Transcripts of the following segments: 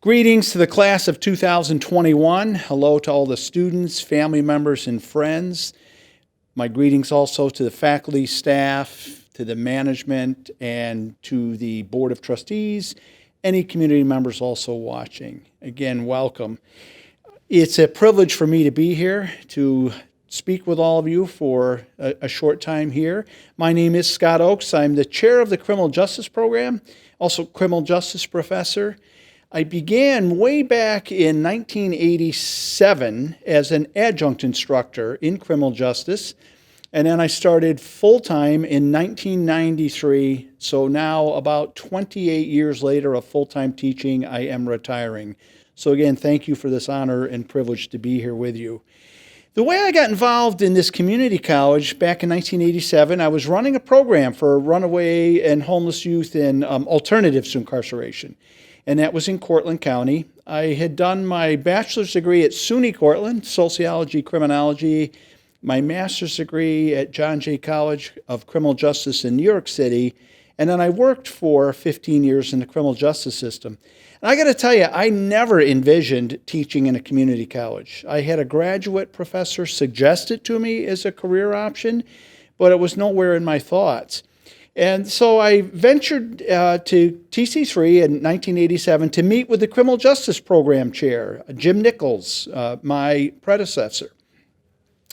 Greetings to the class of 2021. Hello to all the students, family members, and friends. My greetings also to the faculty, staff, to the management, and to the Board of Trustees, any community members also watching. Again, welcome. It's a privilege for me to be here to speak with all of you for a short time here. My name is Scott Ochs. I'm the chair of the Criminal Justice Program, also criminal justice professor. I began way back in 1987 as an adjunct instructor in criminal justice, and then I started full-time in 1993. So now, about 28 years later of full-time teaching, I am retiring. So again, thank you for this honor and privilege to be here with you. The way I got involved in this community college back in 1987, I was running a program for runaway and homeless youth in alternatives to incarceration. And that was in Cortland County. I had done my bachelor's degree at SUNY Cortland, Sociology, Criminology, my master's degree at John Jay College of Criminal Justice in New York City, and then I worked for 15 years in the criminal justice system. And I got to tell you, I never envisioned teaching in a community college. I had a graduate professor suggest it to me as a career option, but it was nowhere in my thoughts. And so I ventured to TC3 in 1987 to meet with the Criminal Justice Program chair, Jim Nichols, my predecessor.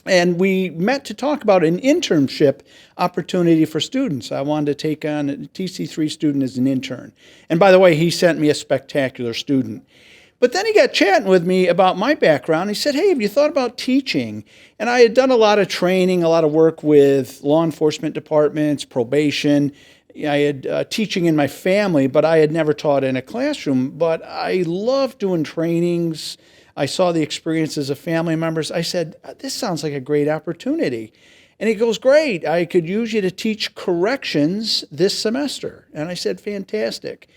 And we met to talk about an internship opportunity for students. I wanted to take on a TC3 student as an intern. And by the way, he sent me a spectacular student. But then he got chatting with me about my background. He said, hey, have you thought about teaching? And I had done a lot of training, a lot of work with law enforcement departments, probation. I had teaching in my family, but I had never taught in a classroom. But I loved doing trainings. I saw the experiences of family members. I said, this sounds like a great opportunity. And he goes, great. I could use you to teach corrections this semester. And I said, fantastic.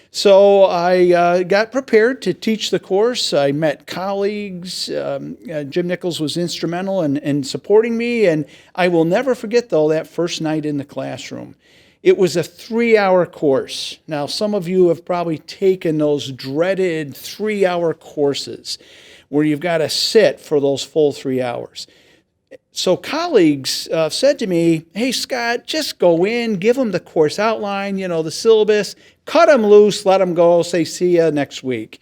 So I got prepared to teach the course. I met colleagues. Jim Nichols was instrumental in supporting me. And I will never forget, though, that first night in the classroom. It was a 3-hour course. Now, some of you have probably taken those dreaded 3-hour courses where you've got to sit for those full 3 hours. So colleagues said to me, hey, Scott, just go in, give them the course outline, the syllabus, cut them loose, let them go, say, see ya next week.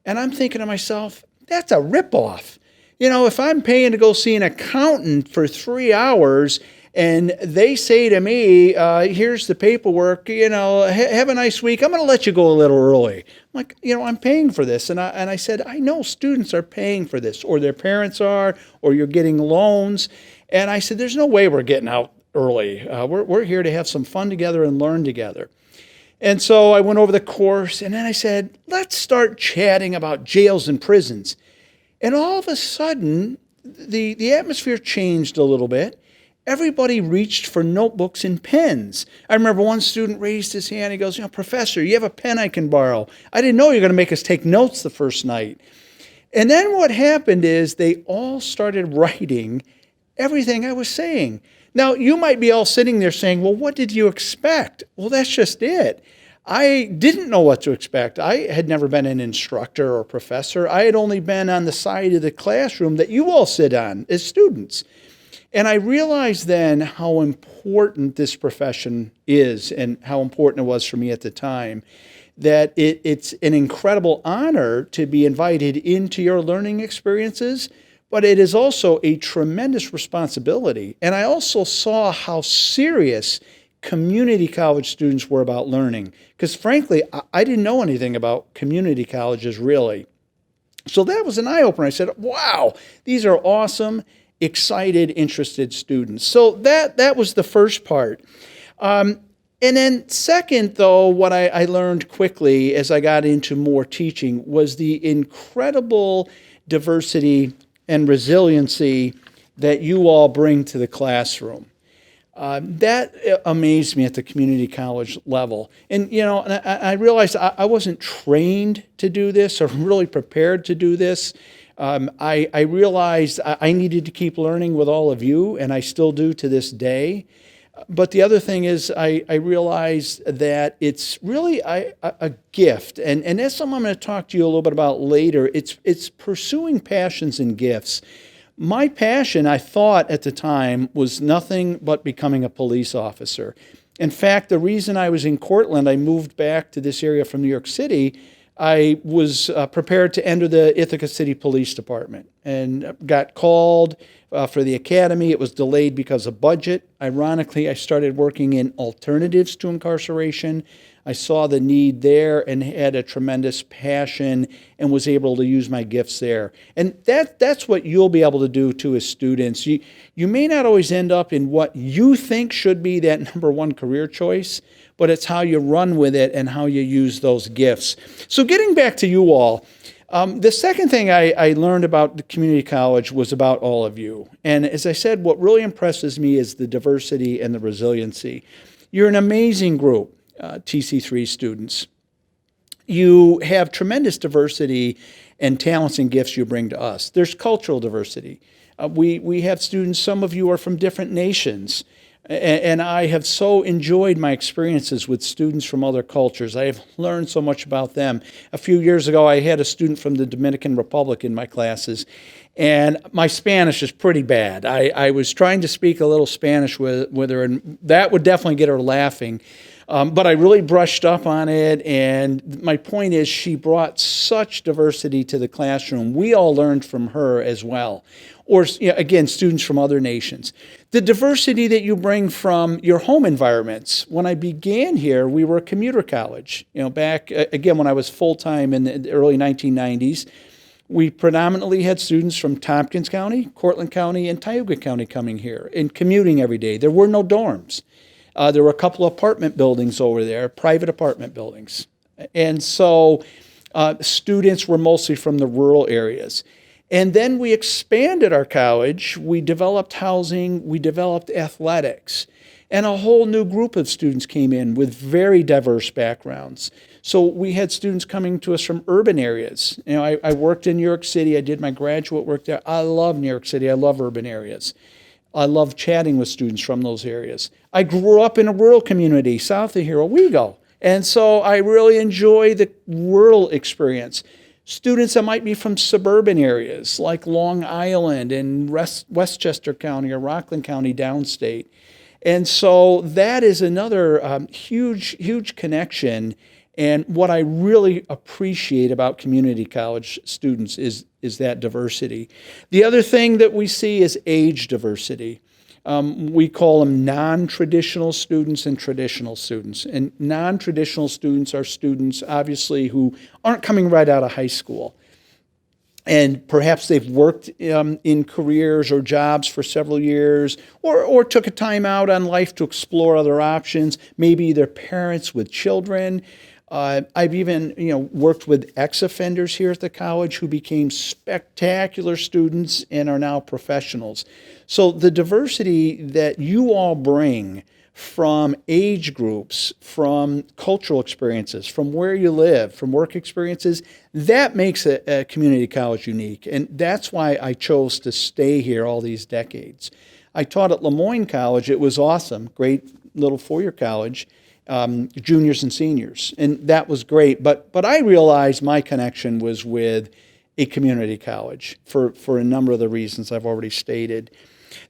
And I'm thinking to myself, that's a ripoff. If I'm paying to go see an accountant for 3 hours and they say to me, here's the paperwork, have a nice week, I'm going to let you go a little early. I'm like, I'm paying for this. And I said, I know students are paying for this, or their parents are, or you're getting loans. And I said, there's no way we're getting out early. We're here to have some fun together and learn together. And so I went over the course, and then I said, let's start chatting about jails and prisons. And all of a sudden, the atmosphere changed a little bit. Everybody reached for notebooks and pens. I remember one student raised his hand. He goes, Professor, you have a pen I can borrow? I didn't know you were going to make us take notes the first night. And then what happened is they all started writing everything I was saying. Now, you might be all sitting there saying, well, what did you expect? Well, that's just it. I didn't know what to expect. I had never been an instructor or professor. I had only been on the side of the classroom that you all sit on as students. And I realized then how important this profession is and how important it was for me at the time, that it's an incredible honor to be invited into your learning experiences, but it is also a tremendous responsibility. And I also saw how serious community college students were about learning, because frankly, I didn't know anything about community colleges really. So that was an eye-opener. I said, wow, these are awesome, excited, interested students. So that was the first part. And then second, though, what I learned quickly as I got into more teaching was the incredible diversity and resiliency that you all bring to the classroom. That amazed me at the community college level. And, I realized I wasn't trained to do this or really prepared to do this. I realized I needed to keep learning with all of you, and I still do to this day. But the other thing is I realized that it's really a gift. And that's something I'm going to talk to you a little bit about later. It's pursuing passions and gifts. My passion, I thought at the time, was nothing but becoming a police officer. In fact, the reason I was in Cortland, I moved back to this area from New York City. I was prepared to enter the Ithaca City Police Department and got called for the academy. It was delayed because of budget. Ironically, I started working in alternatives to incarceration. I saw the need there and had a tremendous passion and was able to use my gifts there. And that's what you'll be able to do too as students. You may not always end up in what you think should be that number one career choice, but it's how you run with it and how you use those gifts. So getting back to you all, the second thing I learned about the community college was about all of you. And as I said, what really impresses me is the diversity and the resiliency. You're an amazing group. TC3 students. You have tremendous diversity and talents and gifts you bring to us. There's cultural diversity. We have students, some of you are from different nations, and I have so enjoyed my experiences with students from other cultures. I have learned so much about them. A few years ago, I had a student from the Dominican Republic in my classes, and my Spanish is pretty bad. I was trying to speak a little Spanish with her, and that would definitely get her laughing. But I really brushed up on it, and my point is she brought such diversity to the classroom. We all learned from her as well. Or, again, students from other nations. The diversity that you bring from your home environments. When I began here, we were a commuter college. Back, again, when I was full-time in the early 1990s, we predominantly had students from Tompkins County, Cortland County, and Tioga County coming here and commuting every day. There were no dorms. There were a couple of apartment buildings over there, private apartment buildings. And so students were mostly from the rural areas. And then we expanded our college. We developed housing. We developed athletics. And a whole new group of students came in with very diverse backgrounds. So we had students coming to us from urban areas. I worked in New York City. I did my graduate work there. I love New York City. I love urban areas. I love chatting with students from those areas. I grew up in a rural community south of here, Owego, and so I really enjoy the rural experience. Students that might be from suburban areas like Long Island and Westchester County or Rockland County downstate. And so that is another huge connection. And what I really appreciate about community college students is that diversity. The other thing that we see is age diversity. We call them non-traditional students and traditional students. And non-traditional students are students, obviously, who aren't coming right out of high school. And perhaps they've worked in careers or jobs for several years, or took a time out on life to explore other options, maybe they're parents with children. I've even worked with ex-offenders here at the college who became spectacular students and are now professionals. So the diversity that you all bring from age groups, from cultural experiences, from where you live, from work experiences, that makes a community college unique. And that's why I chose to stay here all these decades. I taught at Lemoyne College. It was awesome, great little four-year college. Juniors and seniors, and that was great. But I realized my connection was with a community college for a number of the reasons I've already stated.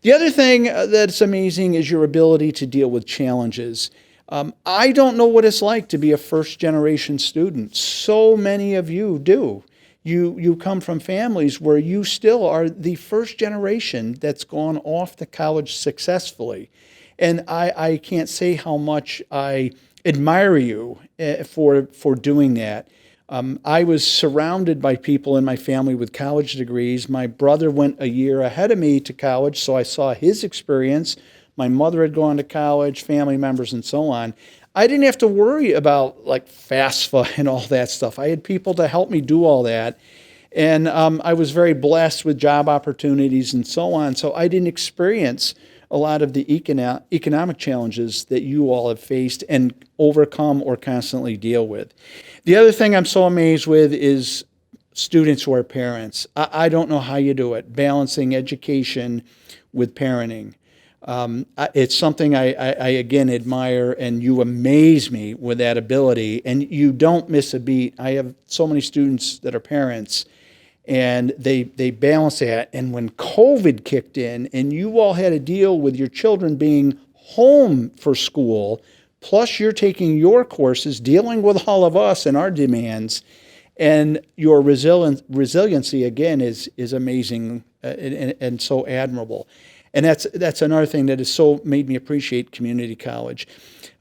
The other thing that's amazing is your ability to deal with challenges. I don't know what it's like to be a first-generation student. So many of you do. You come from families where you still are the first generation that's gone off to college successfully. And I can't say how much I admire you for doing that. I was surrounded by people in my family with college degrees. My brother went a year ahead of me to college, so I saw his experience. My mother had gone to college, family members, and so on. I didn't have to worry about like FAFSA and all that stuff. I had people to help me do all that. And I was very blessed with job opportunities and so on. So I didn't experience a lot of the economic challenges that you all have faced and overcome or constantly deal with. The other thing I'm so amazed with is students who are parents. I don't know how you do it, balancing education with parenting. It's something I again admire, and you amaze me with that ability, and you don't miss a beat. I have so many students that are parents, and they balance that. And when COVID kicked in and you all had to deal with your children being home for school, plus you're taking your courses, dealing with all of us and our demands, and your resiliency again is amazing, and so admirable. And that's another thing that has so made me appreciate community college.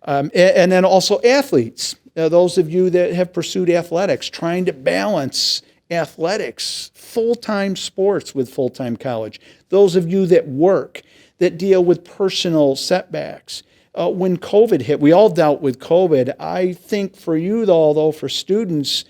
And then also athletes, those of you that have pursued athletics, trying to balance athletics, full-time sports with full-time college. Those of you that work, that deal with personal setbacks. When COVID hit, we all dealt with COVID. I think for you, though, for students,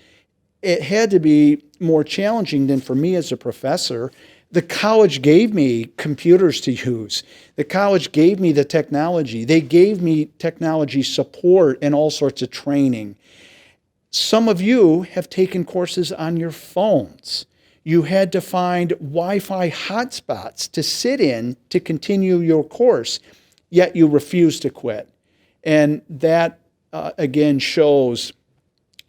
it had to be more challenging than for me as a professor. The college gave me computers to use. The college gave me the technology. They gave me technology support and all sorts of training. Some of you have taken courses on your phones. You had to find Wi-Fi hotspots to sit in to continue your course, yet you refused to quit. And that, again, shows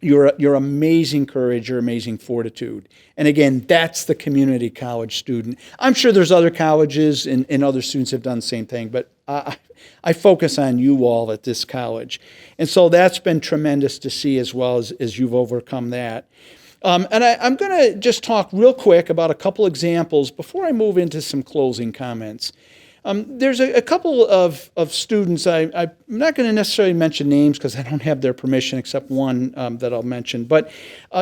your amazing courage, your amazing fortitude. And again, that's the community college student. I'm sure there's other colleges and other students have done the same thing, but I focus on you all at this college. And so that's been tremendous to see as well as you've overcome that. And I'm going to just talk real quick about a couple examples before I move into some closing comments. There's a couple of students, I'm not going to necessarily mention names because I don't have their permission except one that I'll mention. But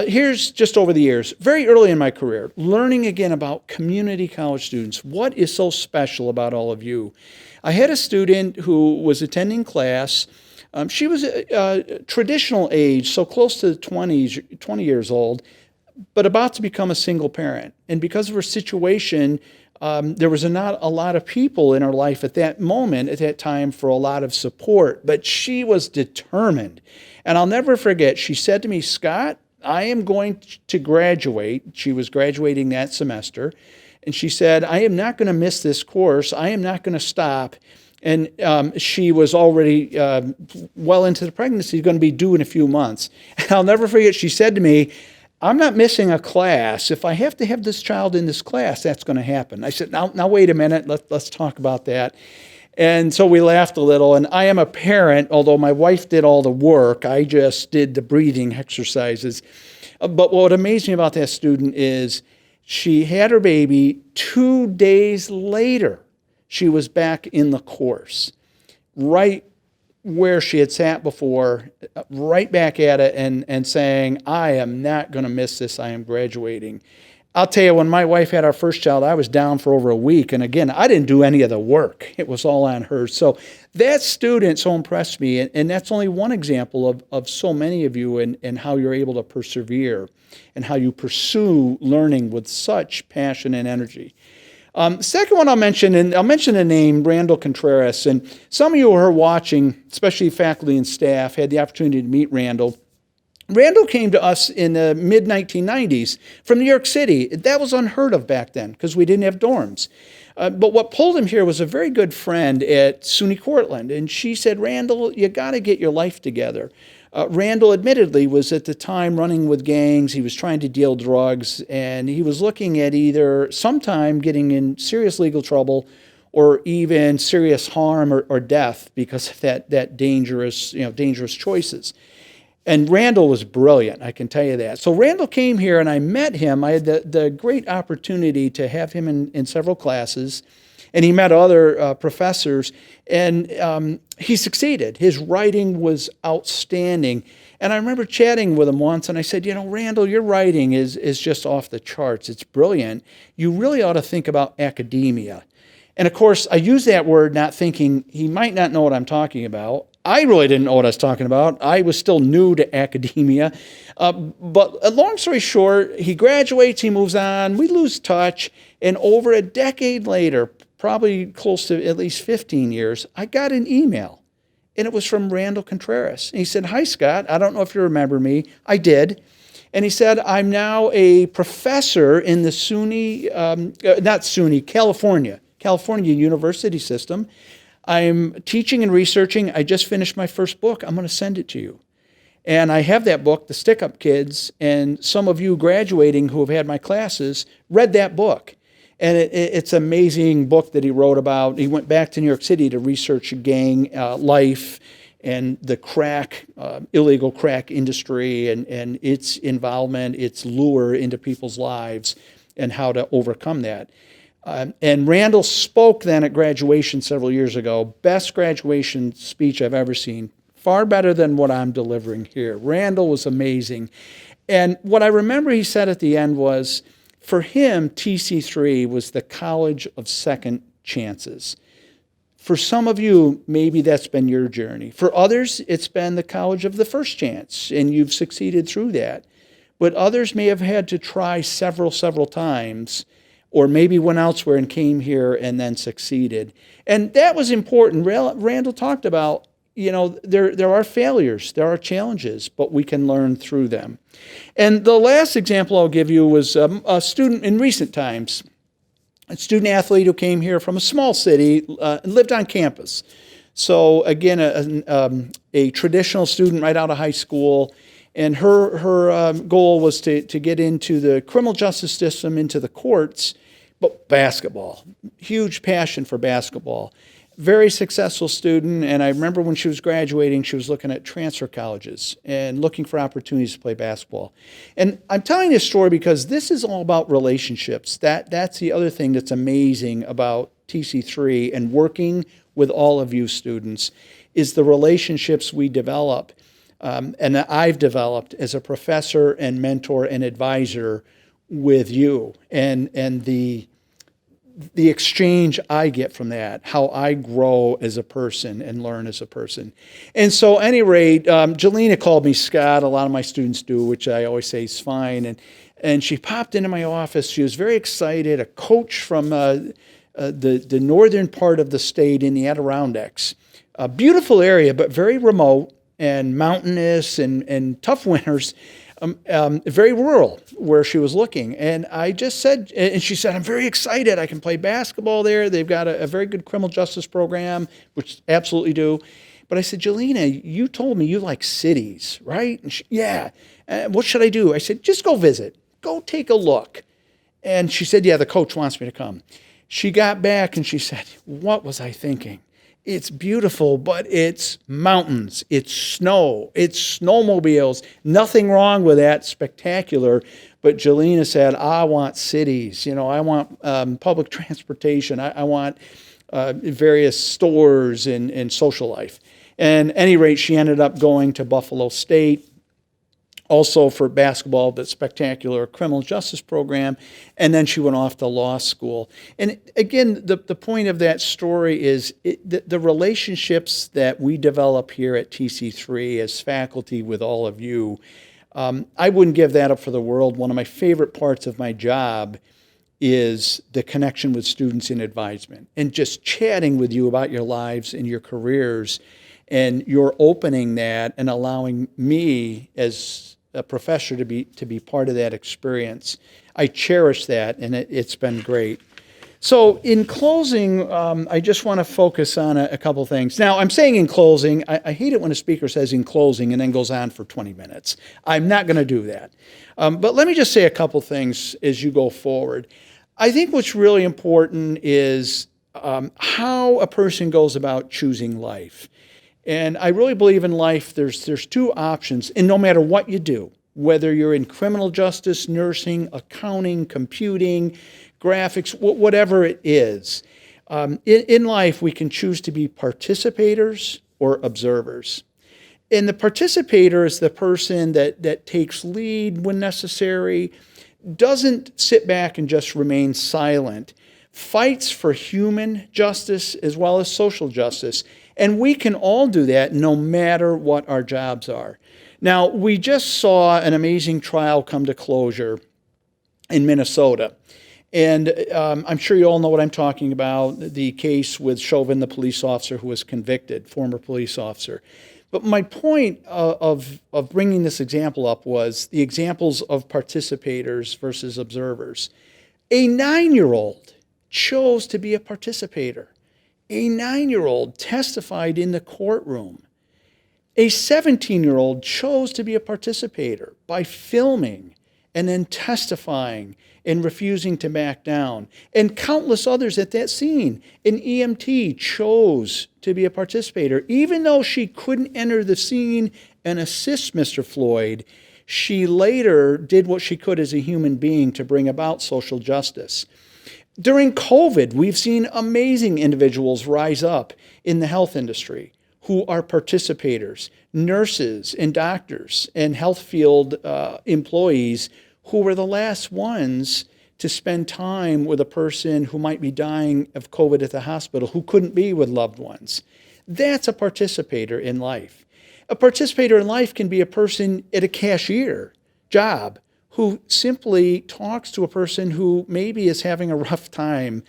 here's just over the years, very early in my career, learning again about community college students. What is so special about all of you? I had a student who was attending class. She was a traditional age, so close to 20 years old, but about to become a single parent. And because of her situation, there was not a lot of people in her life at that moment, at that time, for a lot of support. But she was determined. And I'll never forget, she said to me, "Scott, I am going to graduate." She was graduating that semester. And she said, "I am not going to miss this course. I am not going to stop." And she was already well into the pregnancy, going to be due in a few months. And I'll never forget, she said to me, "I'm not missing a class. If I have to have this child in this class, that's going to happen." I said, now wait a minute. Let's talk about that. And so we laughed a little. And I am a parent, although my wife did all the work. I just did the breathing exercises. But what amazed me about that student is she had her baby 2 days later. She was back in the course, right where she had sat before, right back at it and saying, "I am not going to miss this. I am graduating." I'll tell you, when my wife had our first child, I was down for over a week. And again, I didn't do any of the work. It was all on her. So that student so impressed me. And that's only one example of so many of you and how you're able to persevere and how you pursue learning with such passion and energy. Second one I'll mention, and I'll mention the name Randall Contreras. And some of you who are watching, especially faculty and staff, had the opportunity to meet Randall. Randall came to us in the mid-1990s from New York City. That was unheard of back then because we didn't have dorms. But what pulled him here was a very good friend at SUNY Cortland. And she said, "Randall, you got to get your life together." Randall admittedly was at the time running with gangs. He was trying to deal drugs, and he was looking at either sometime getting in serious legal trouble or even serious harm or death because of that dangerous choices. And Randall was brilliant, I can tell you that. So Randall came here, and I met him. I had the great opportunity to have him in several classes, and he met other professors, and he succeeded. His writing was outstanding. And I remember chatting with him once, and I said, "Randall, your writing is just off the charts. It's brilliant. You really ought to think about academia." And of course, I use that word not thinking he might not know what I'm talking about. I really didn't know what I was talking about. I was still new to academia. But long story short, he graduates, he moves on, we lose touch, and over a decade later, probably close to at least 15 years, I got an email, and it was from Randall Contreras. And he said, "Hi, Scott. I don't know if you remember me." I did. And he said, "I'm now a professor in the California California university system. I'm teaching and researching. I just finished my first book. I'm going to send it to you. And I have that book, The Stick-Up Kids, and some of you graduating who have had my classes read that book. And it's an amazing book that he wrote about. He went back to New York City to research gang life and the illegal crack industry and its involvement, its lure into people's lives and how to overcome that. And Randall spoke then at graduation several years ago. Best graduation speech I've ever seen. Far better than what I'm delivering here. Randall was amazing. And what I remember he said at the end was, for him, TC3 was the college of second chances. For some of you, maybe that's been your journey. For others, it's been the college of the first chance, and you've succeeded through that. But others may have had to try several times, or maybe went elsewhere and came here and then succeeded. And that was important. Randall talked about, there are failures, there are challenges, but we can learn through them. And the last example I'll give you was a student in recent times, a student athlete who came here from a small city and lived on campus. So again, a traditional student right out of high school, and her goal was to get into the criminal justice system, into the courts, but basketball, huge passion for basketball. Very successful student, and I remember when she was graduating, she was looking at transfer colleges and looking for opportunities to play basketball. And I'm telling this story because this is all about relationships. That's the other thing that's amazing about TC3 and working with all of you students is the relationships we develop and that I've developed as a professor and mentor and advisor with you, and the exchange I get from that, how I grow as a person and learn as a person. And so at any rate, Jelena called me Scott. A lot of my students do, which I always say is fine. And she popped into my office. She was very excited, a coach from the northern part of the state in the Adirondacks. A beautiful area, but very remote and mountainous and tough winters. Very rural where she was looking. And I just said, and she said, I'm very excited. I can play basketball there. They've got a very good criminal justice program, which absolutely do. But I said, Jelena, you told me you like cities, right? And she, yeah. What should I do? I said, just go visit. Go take a look. And she said, yeah, the coach wants me to come. She got back and she said, what was I thinking? It's beautiful, but it's mountains, it's snow, it's snowmobiles. Nothing wrong with that, spectacular. But Jelena said, I want cities. I want public transportation. I want various stores and social life. And at any rate, she ended up going to Buffalo State, also for basketball, the spectacular criminal justice program, and then she went off to law school. And again, the point of that story is the relationships that we develop here at TC3 as faculty with all of you. I wouldn't give that up for the world. One of my favorite parts of my job is the connection with students in advisement and just chatting with you about your lives and your careers, and you're opening that and allowing me as a professor to be part of that experience. I cherish that, and it's been great. So in closing, I just want to focus on a couple things. Now, I'm saying in closing, I hate it when a speaker says in closing and then goes on for 20 minutes. I'm not going to do that. But let me just say a couple things as you go forward. I think what's really important is how a person goes about choosing life. And I really believe in life, there's two options, and no matter what you do, whether you're in criminal justice, nursing, accounting, computing, graphics, whatever it is, in life we can choose to be participators or observers. And the participator is the person that takes lead when necessary, doesn't sit back and just remain silent, fights for human justice as well as social justice. And we can all do that no matter what our jobs are. Now, we just saw an amazing trial come to closure in Minnesota. And I'm sure you all know what I'm talking about, the case with Chauvin, the police officer who was convicted, former police officer. But my point of bringing this example up was the examples of participators versus observers. A 9-year-old chose to be a participator. A 9-year-old testified in the courtroom. A 17-year-old chose to be a participator by filming and then testifying and refusing to back down. And countless others at that scene. An EMT chose to be a participator. Even though she couldn't enter the scene and assist Mr. Floyd, she later did what she could as a human being to bring about social justice. During COVID, we've seen amazing individuals rise up in the health industry who are participators, nurses and doctors and health field employees who were the last ones to spend time with a person who might be dying of COVID at the hospital, who couldn't be with loved ones. That's a participator in life. A participator in life can be a person at a cashier job who simply talks to a person who maybe is having a rough time,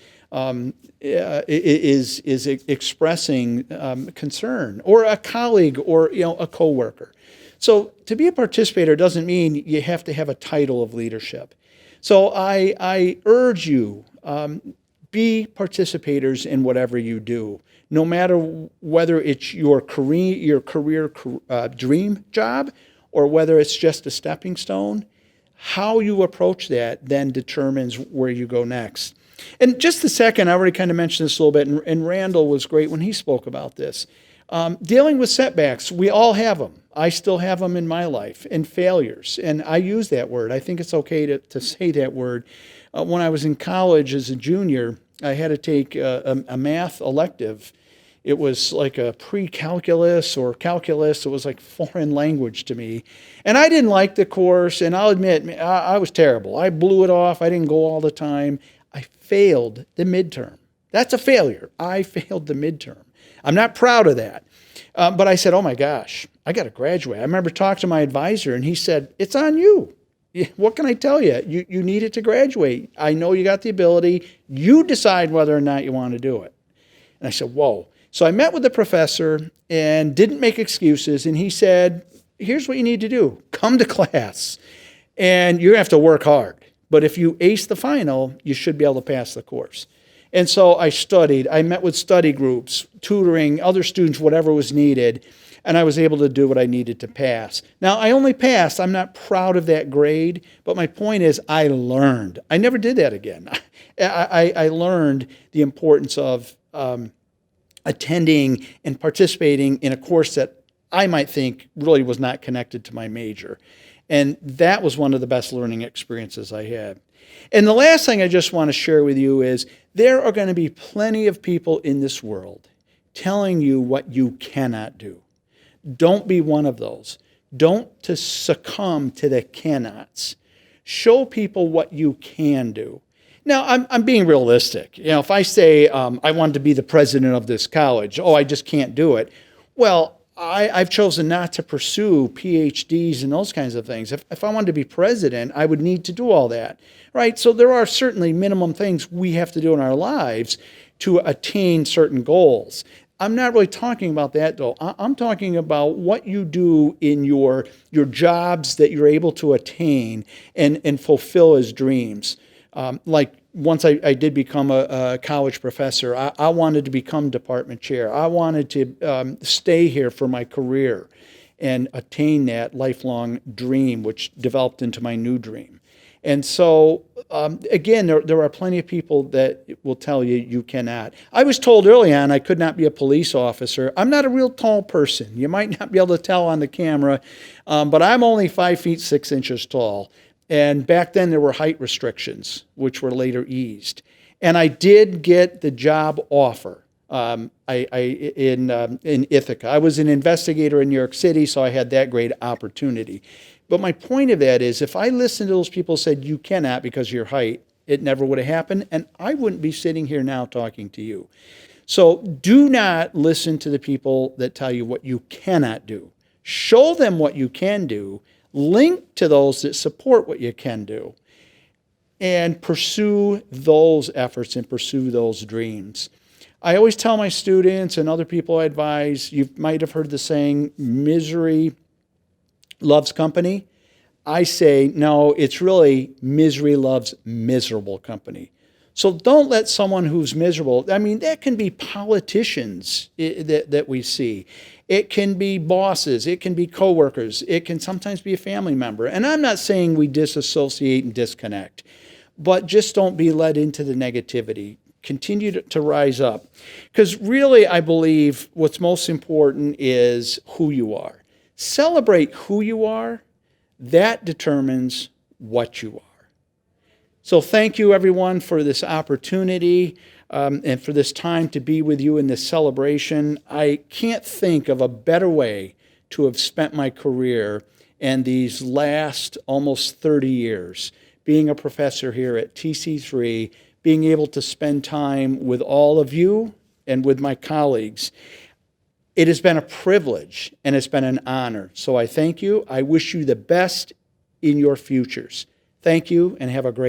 is expressing concern, or a colleague, or a coworker. So to be a participator doesn't mean you have to have a title of leadership. So I urge you, be participators in whatever you do, no matter whether it's your career dream job, or whether it's just a stepping stone. How you approach that then determines where you go next. And just a second, I already kind of mentioned this a little bit, and Randall was great when he spoke about this. Dealing with setbacks, we all have them. I still have them in my life, and failures. And I use that word. I think it's okay to say that word. When I was in college as a junior, I had to take a math elective. It was like a pre-calculus or calculus. It was like foreign language to me. And I didn't like the course, and I'll admit, I was terrible. I blew it off. I didn't go all the time. I failed the midterm. That's a failure. I failed the midterm. I'm not proud of that. But I said, oh my gosh, I got to graduate. I remember talking to my advisor, and he said, it's on you. What can I tell you? You needed to graduate. I know you got the ability. You decide whether or not you want to do it. And I said, whoa. So I met with the professor and didn't make excuses. And he said, here's what you need to do. Come to class. And you're going to have to work hard. But if you ace the final, you should be able to pass the course. And so I studied. I met with study groups, tutoring, other students, whatever was needed. And I was able to do what I needed to pass. Now, I only passed. I'm not proud of that grade. But my point is, I learned. I never did that again. I learned the importance of attending and participating in a course that I might think really was not connected to my major. And that was one of the best learning experiences I had. And the last thing I just want to share with you is there are going to be plenty of people in this world telling you what you cannot do. Don't be one of those. Don't succumb to the cannots. Show people what you can do. Now, I'm being realistic. If I say I wanted to be the president of this college, I just can't do it. Well, I've chosen not to pursue PhDs and those kinds of things. If I wanted to be president, I would need to do all that, right? So there are certainly minimum things we have to do in our lives to attain certain goals. I'm not really talking about that, though. I'm talking about what you do in your jobs that you're able to attain and fulfill as dreams. Like once I did become a college professor, I wanted to become department chair. I wanted to stay here for my career and attain that lifelong dream, which developed into my new dream. And so, again, there are plenty of people that will tell you you cannot. I was told early on I could not be a police officer. I'm not a real tall person. You might not be able to tell on the camera, but I'm only 5 feet 6 inches tall. And back then there were height restrictions, which were later eased. And I did get the job offer in Ithaca. I was an investigator in New York City, so I had that great opportunity. But my point of that is, if I listened to those people who said you cannot because of your height, it never would have happened, and I wouldn't be sitting here now talking to you. So do not listen to the people that tell you what you cannot do. Show them what you can do. Link to those that support what you can do, and pursue those efforts and pursue those dreams. I always tell my students and other people I advise, you might have heard the saying, misery loves company. I say, no, it's really misery loves miserable company. So don't let someone who's miserable, I mean, that can be politicians that we see. It can be bosses. It can be coworkers. It can sometimes be a family member. And I'm not saying we disassociate and disconnect, but just don't be led into the negativity. Continue to rise up. Because really, I believe what's most important is who you are. Celebrate who you are. That determines what you are. So thank you, everyone, for this opportunity and for this time to be with you in this celebration. I can't think of a better way to have spent my career and these last almost 30 years being a professor here at TC3, being able to spend time with all of you and with my colleagues. It has been a privilege and it's been an honor. So I thank you. I wish you the best in your futures. Thank you and have a great